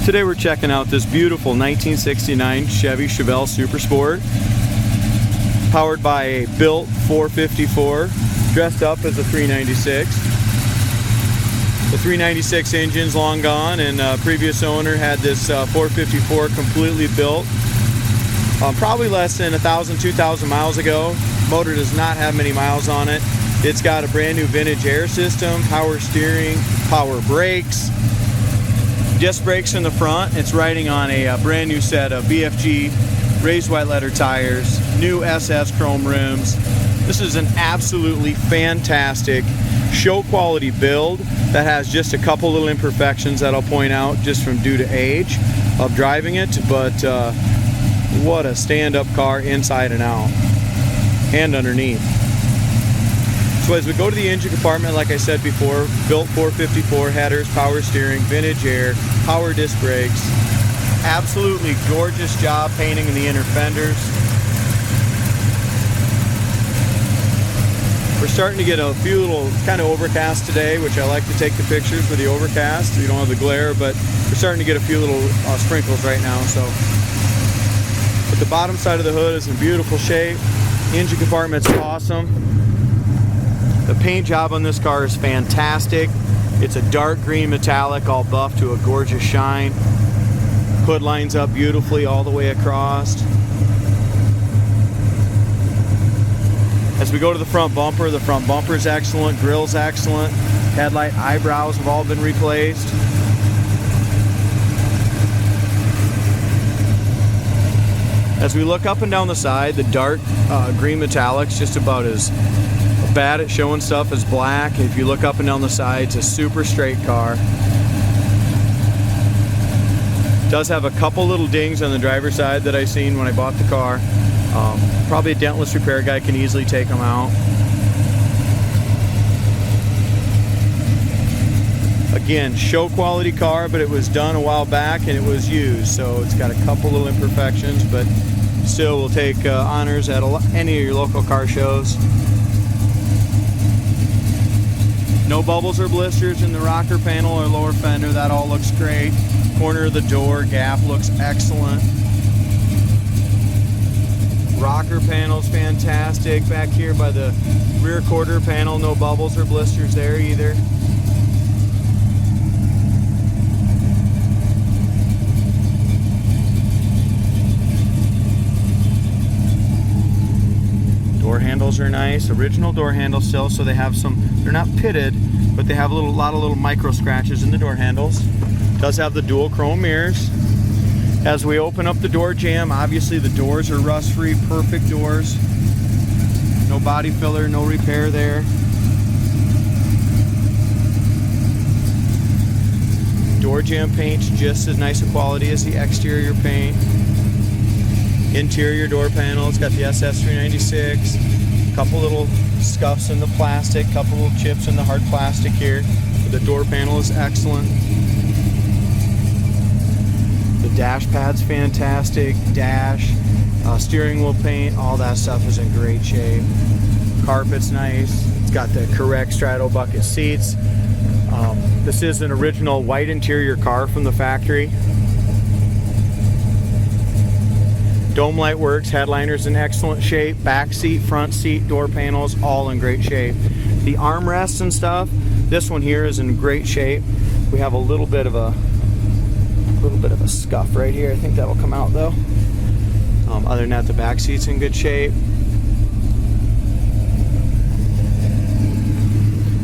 Today we're checking out this beautiful 1969 Chevy Chevelle Super Sport, powered by a built 454, dressed up as a 396. The 396 engine's long gone, and previous owner had this 454 completely built probably less than 1,000, 2,000 miles ago. Motor does not have many miles on it. It's got a brand new vintage air system, power steering, power brakes, disc brakes in the front. It's riding on a brand new set of BFG raised white letter tires, new SS chrome rims. This is an absolutely fantastic show quality build that has just a couple little imperfections that I'll point out just from due to age of driving it, but what a stand-up car inside and out and underneath. So as we go to the engine compartment, like I said before, built 454 headers, power steering, vintage air, power disc brakes. Absolutely gorgeous job painting in the inner fenders. We're starting to get a few little kind of overcast today, which I like to take the pictures with the overcast. We don't have the glare, but we're starting to get a few little sprinkles right now. So, but the bottom side of the hood is in beautiful shape. Engine compartment's awesome. The paint job on this car is fantastic. It's a dark green metallic, all buffed to a gorgeous shine. Hood lines up beautifully all the way across. As we go to the front bumper is excellent, grill's excellent. Headlight eyebrows have all been replaced. As we look up and down the side, the dark green metallic's just about as bad at showing stuff as black. If you look up and down the sides, a super straight car. Does have a couple little dings on the driver's side that I seen when I bought the car. Probably a dentless repair guy can easily take them out. Again, show quality car, but it was done a while back and it was used, so it's got a couple little imperfections, but still will take honors at any of your local car shows. No bubbles or blisters in the rocker panel or lower fender. That all looks great. Corner of the door gap looks excellent. Rocker panel's fantastic. Back here by the rear quarter panel, no bubbles or blisters there either. Door handles are nice, original door handles still, so they have some, they're not pitted, but they have a lot of little micro scratches in the door handles. Does have the dual chrome mirrors. As we open up the door jamb, obviously the doors are rust free, perfect doors. No body filler, no repair there. Door jamb paint's just as nice a quality as the exterior paint. Interior door panel, it's got the SS 396. Couple little scuffs in the plastic, couple little chips in the hard plastic here. But the door panel is excellent. The dash pad's fantastic. Dash, steering wheel paint, all that stuff is in great shape. Carpet's nice. It's got the correct straddle bucket seats. This is an original white interior car from the factory. Dome light works, headliner's in excellent shape, back seat, front seat, door panels, all in great shape. The armrests and stuff, this one here is in great shape. We have a little bit of a scuff right here. I think that'll come out though. Other than that, the back seat's in good shape.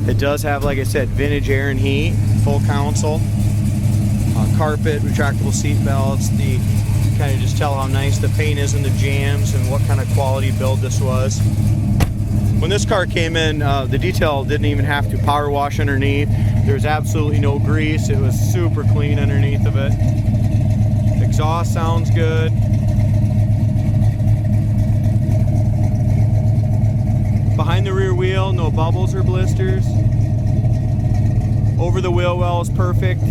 It does have, like I said, vintage air and heat, full console, carpet, retractable seat belts. The kind of just tell how nice the paint is in the jams and what kind of quality build this was. When this car came in, the detail didn't even have to power wash underneath. There's absolutely no grease. It was super clean underneath of it. Exhaust sounds good. Behind the rear wheel, no bubbles or blisters. Over the wheel well is perfect.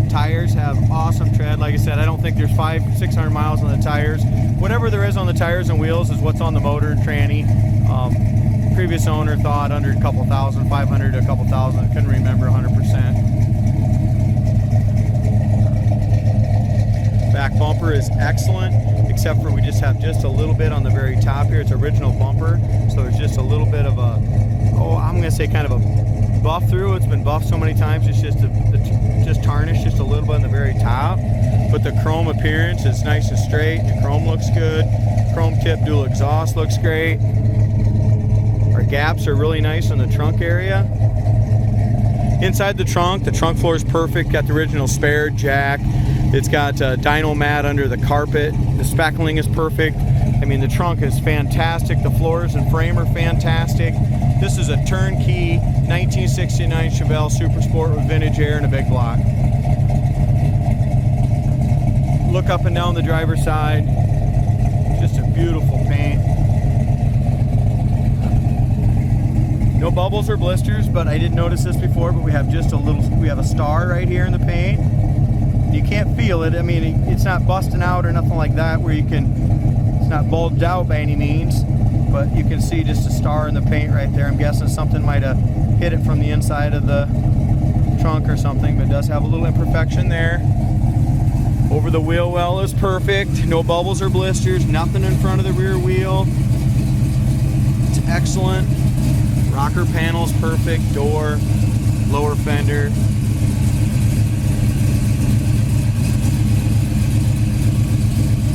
Tires have awesome tread. Like I said, I don't think there's 500-600 miles on the tires. Whatever there is on the tires and wheels is what's on the motor and tranny. Previous owner thought under a couple thousand, 500 to a couple thousand. Couldn't remember 100%. bumper is excellent, except for we just have just a little bit on the very top here. It's original bumper, so there's just a little bit of a, I'm gonna say kind of a buff through. It's been buffed so many times, it's just just tarnished just a little bit on the very top. But the chrome appearance is nice and straight. The chrome looks good. Chrome tip dual exhaust looks great. Our gaps are really nice on the trunk area. Inside the trunk floor is perfect. Got the original spare jack. It's got dyno mat under the carpet. The spackling is perfect. I mean, the trunk is fantastic. The floors and frame are fantastic. This is a turnkey 1969 Chevelle Super Sport with vintage air and a big block. Look up and down the driver's side. Just a beautiful paint. No bubbles or blisters, but I didn't notice this before, but we have just we have a star right here in the paint. You can't feel it. I mean, it's not busting out or nothing like that where it's not bulged out by any means, but you can see just a star in the paint right there. I'm guessing something might have hit it from the inside of the trunk or something, but it does have a little imperfection there. Over the wheel well is perfect. No bubbles or blisters, nothing in front of the rear wheel. It's excellent. Rocker panel's perfect, door, lower fender.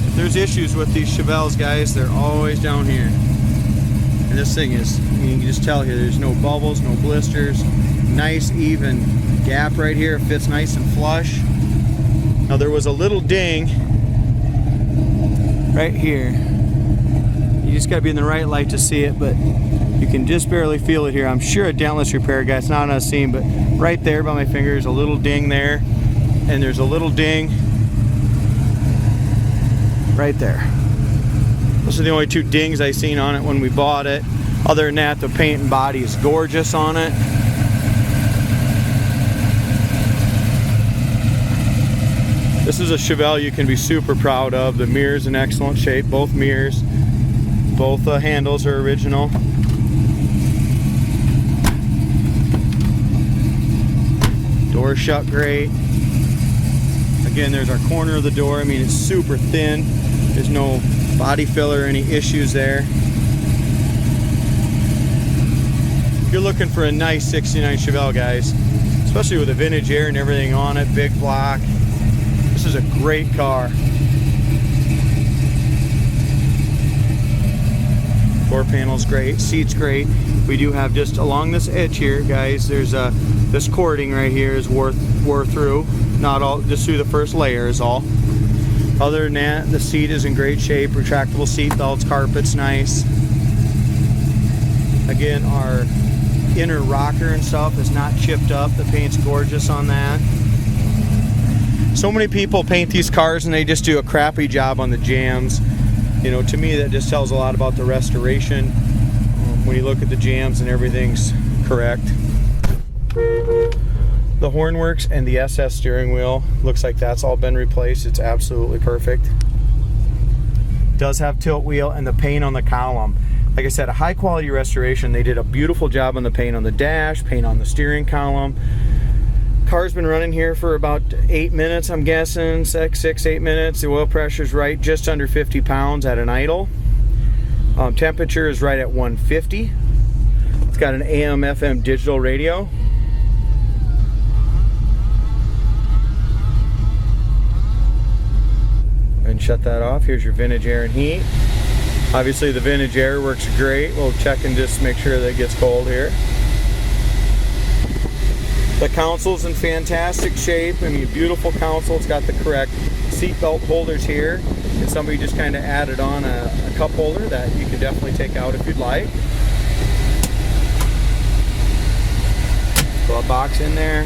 If there's issues with these Chevelles, guys, they're always down here. And this thing is, you can just tell here, there's no bubbles, no blisters. Nice even gap right here, it fits nice and flush. Now there was a little ding right here. You just gotta be in the right light to see it, but you can just barely feel it here. I'm sure a dentless repair guy, it's not on a seam, but right there by my finger is a little ding there, and there's a little ding right there. Those are the only two dings I seen on it when we bought it. Other than that, the paint and body is gorgeous on it. This is a Chevelle you can be super proud of. The mirror's in excellent shape, both mirrors. Both handles are original. Door shut great. Again, there's our corner of the door. I mean, it's super thin. There's no body filler or any issues there. If you're looking for a nice 69 Chevelle, guys, especially with the vintage air and everything on it, big block, this is a great car. Door panel's great, seat's great. We do have just along this edge here, guys, there's this cording right here is wore through. Not all, just through the first layer is all. Other than that, the seat is in great shape. Retractable seat belts, carpet's nice. Again, our inner rocker and stuff is not chipped up. The paint's gorgeous on that. So many people paint these cars and they just do a crappy job on the jambs. You know, to me that just tells a lot about the restoration. When you look at the jambs and everything's correct. The horn works and the SS steering wheel looks like that's all been replaced. It's absolutely perfect. Does have tilt wheel and the paint on the column. Like I said, a high quality restoration. They did a beautiful job on the paint on the dash, paint on the steering column. Car's been running here for about 8 minutes, I'm guessing, 6-8 minutes. The oil pressure's right just under 50 pounds at an idle. Temperature is right at 150. It's got an AM/FM digital radio. And shut that off. Here's your vintage air and heat. Obviously the vintage air works great. We'll check and just make sure that it gets cold here. The console's in fantastic shape. I mean, beautiful console. It's got the correct seat belt holders here. And somebody just kind of added on a cup holder that you can definitely take out if you'd like. Glove box in there.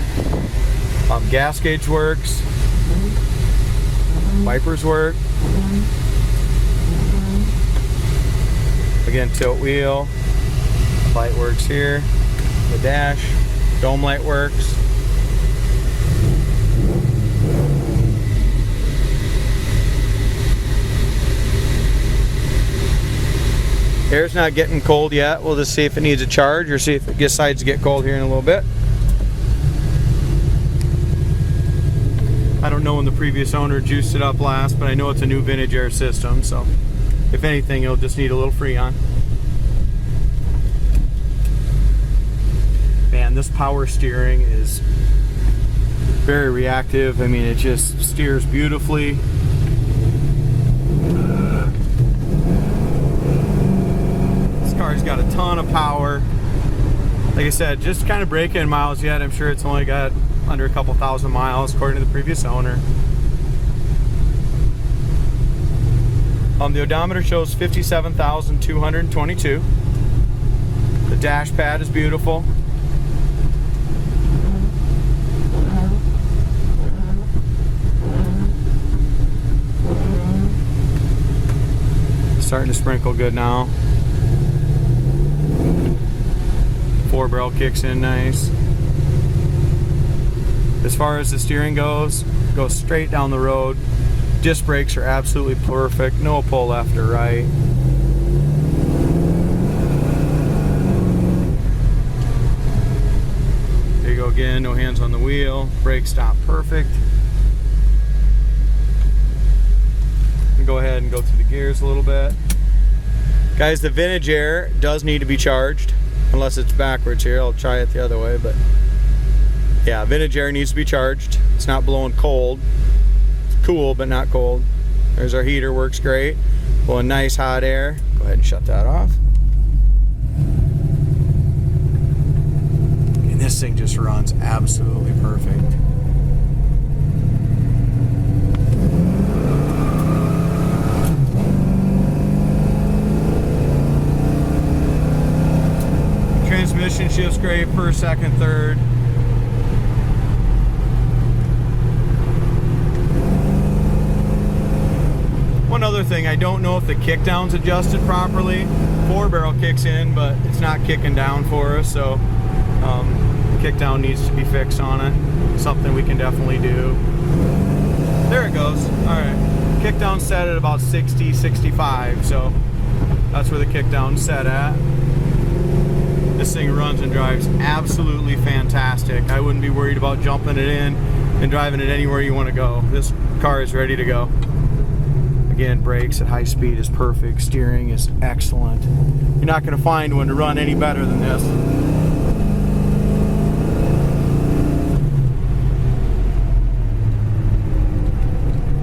Gas gauge works. Wipers work. Again, tilt wheel. Light works here. The dash. Dome light works. Air's not getting cold yet. We'll just see if it needs a charge or see if it decides to get cold here in a little bit. I don't know when the previous owner juiced it up last, but I know it's a new vintage air system, so if anything, it'll just need a little Freon. Man, this power steering is very reactive. I mean, it just steers beautifully. This car's got a ton of power. Like I said, just kind of breaking miles yet. I'm sure it's only got under a couple thousand miles according to the previous owner. The odometer shows 57,222. The dash pad is beautiful. Starting to sprinkle good now. 4-barrel kicks in nice. As far as the steering goes straight down the road. Disc brakes are absolutely perfect. No pull left or right. There you go again. No hands on the wheel. Brake stop perfect. Go ahead and go through the gears a little bit. Guys, the vintage air does need to be charged. Unless it's backwards here. I'll try it the other way, but yeah, vintage air needs to be charged. It's not blowing cold. It's cool, but not cold. There's our heater, works great. Blowing nice hot air. Go ahead and shut that off. And this thing just runs absolutely perfect. Transmission shifts great, first, second, third. One other thing, I don't know if the kickdown's adjusted properly. 4-barrel kicks in, but it's not kicking down for us, so the kickdown needs to be fixed on it. Something we can definitely do. There it goes. Alright. Kickdown set at about 60, 65, so that's where the kickdown's set at. This thing runs and drives absolutely fantastic. I wouldn't be worried about jumping it in and driving it anywhere you want to go. This car is ready to go. Again, brakes at high speed is perfect. Steering is excellent. You're not going to find one to run any better than this.